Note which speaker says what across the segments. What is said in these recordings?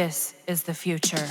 Speaker 1: This is the future.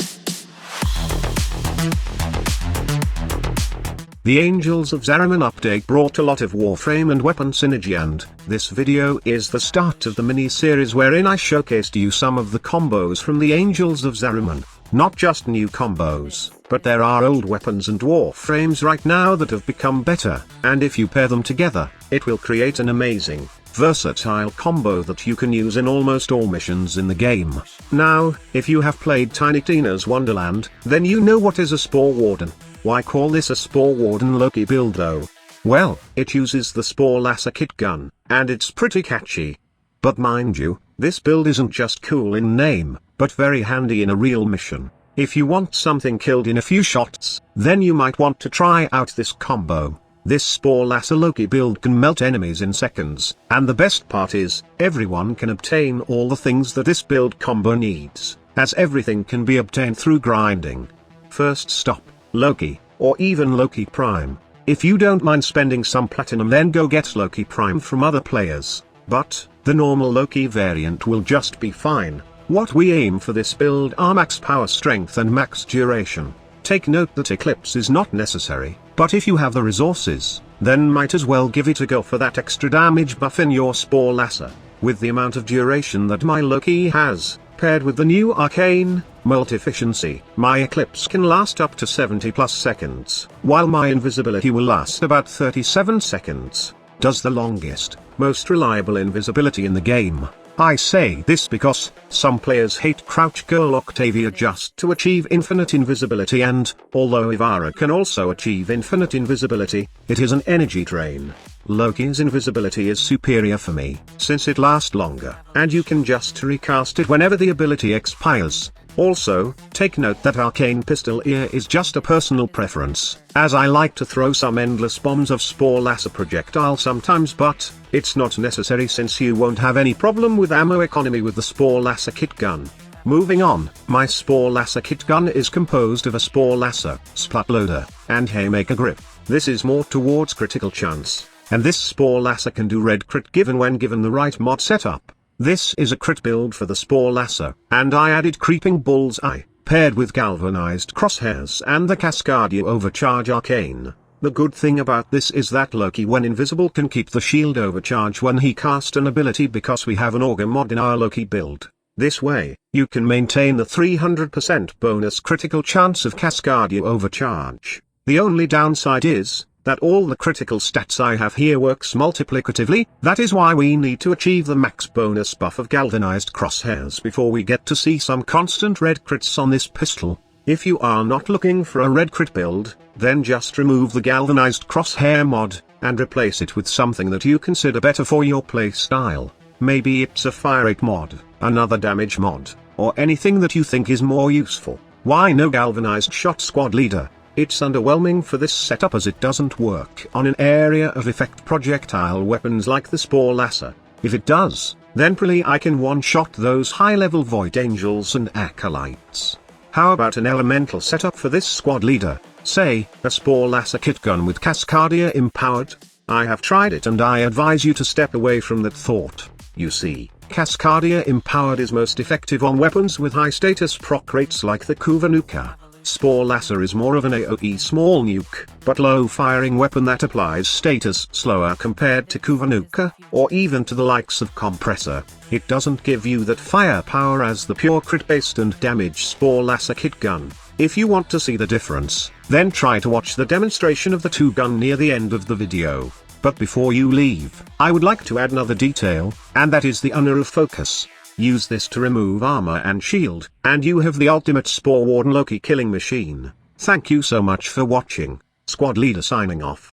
Speaker 2: The Angels of Zariman update brought a lot of Warframe and weapon synergy, and this video is the start of the mini-series wherein I showcased you some of the combos from the Angels of Zariman. Not just new combos, but there are old weapons and Warframes right now that have become better, and if you pair them together, it will create an amazing, versatile combo that you can use in almost all missions in the game. Now, if you have played Tiny Tina's Wonderland, then you know what is a Spore Warden. Why call this a Spore Warden Loki build though? Well, it uses the Spore Lasso kit gun, and it's pretty catchy. But mind you, this build isn't just cool in name, but very handy in a real mission. If you want something killed in a few shots, then you might want to try out this combo. This Spore Lasso Loki build can melt enemies in seconds, and the best part is, everyone can obtain all the things that this build combo needs, as everything can be obtained through grinding. First stop, Loki, or even Loki Prime. If you don't mind spending some platinum, then go get Loki Prime from other players, but the normal Loki variant will just be fine. What we aim for this build are max power strength and max duration. Take note that Eclipse is not necessary, but if you have the resources, then might as well give it a go for that extra damage buff in your Spore Lasso. With the amount of duration that my Loki has, paired with the new Arcane Multi-efficiency, my Eclipse can last up to 70+ seconds, while my invisibility will last about 37 seconds. Does the longest, most reliable invisibility in the game. I say this because some players hate Crouch Girl Octavia just to achieve infinite invisibility, and although Ivara can also achieve infinite invisibility, it is an energy drain. Loki's invisibility is superior for me, since it lasts longer, and you can just recast it whenever the ability expires. Also, take note that Arcane Pistol Ear is just a personal preference, as I like to throw some endless bombs of Spore Lasso projectile sometimes, but it's not necessary since you won't have any problem with ammo economy with the Spore Lasso kit gun. Moving on, my Spore Lasso kit gun is composed of a Spore Lasso, Splat Loader, and Haymaker Grip. This is more towards critical chance, and this Spore Lasso can do red crit when given the right mod setup. This is a crit build for the Spore Lasso, and I added Creeping Bullseye, paired with Galvanized Crosshairs and the Cascadia Overcharge Arcane. The good thing about this is that Loki when invisible can keep the shield overcharge when he cast an ability because we have an Augur mod in our Loki build. This way, you can maintain the 300% bonus critical chance of Cascadia Overcharge. The only downside is that all the critical stats I have here works multiplicatively. That is why we need to achieve the max bonus buff of Galvanized Crosshairs before we get to see some constant red crits on this pistol. If you are not looking for a red crit build, then just remove the Galvanized Crosshair mod, and replace it with something that you consider better for your playstyle. Maybe it's a fire rate mod, another damage mod, or anything that you think is more useful. Why no Galvanized Shot Squad Leader? It's underwhelming for this setup as it doesn't work on an area of effect projectile weapons like the Spore Lasso. If it does, then probably I can one-shot those high-level Void Angels and Acolytes. How about an elemental setup for this squad leader, say, a Spore Lasso kit gun with Cascadia empowered? I have tried it and I advise you to step away from that thought. You see, Cascadia empowered is most effective on weapons with high status proc rates like the Kuvanuka. Spore Lasso is more of an AoE small nuke, but low firing weapon that applies status slower compared to Kuvanuka, or even to the likes of Compressor. It doesn't give you that firepower as the pure crit based and damage Spore Lasso kit gun. If you want to see the difference, then try to watch the demonstration of the two gun near the end of the video. But before you leave, I would like to add another detail, and that is the Unaru focus. Use this to remove armor and shield, and you have the ultimate Spore Warden Loki killing machine. Thank you so much for watching. Squad Leader signing off.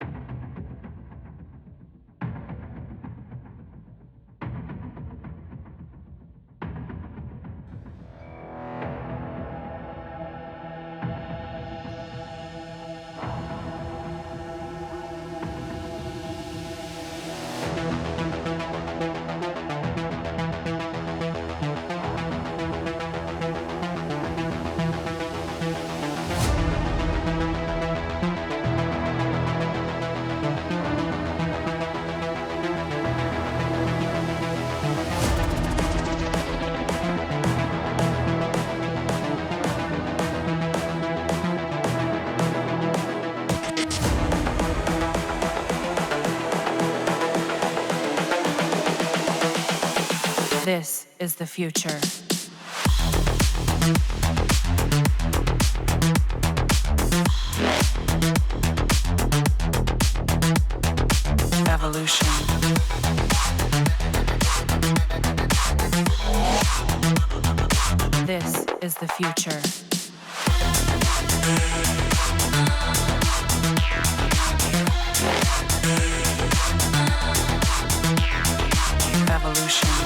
Speaker 1: This is the future. Evolution. This is the future. Evolution.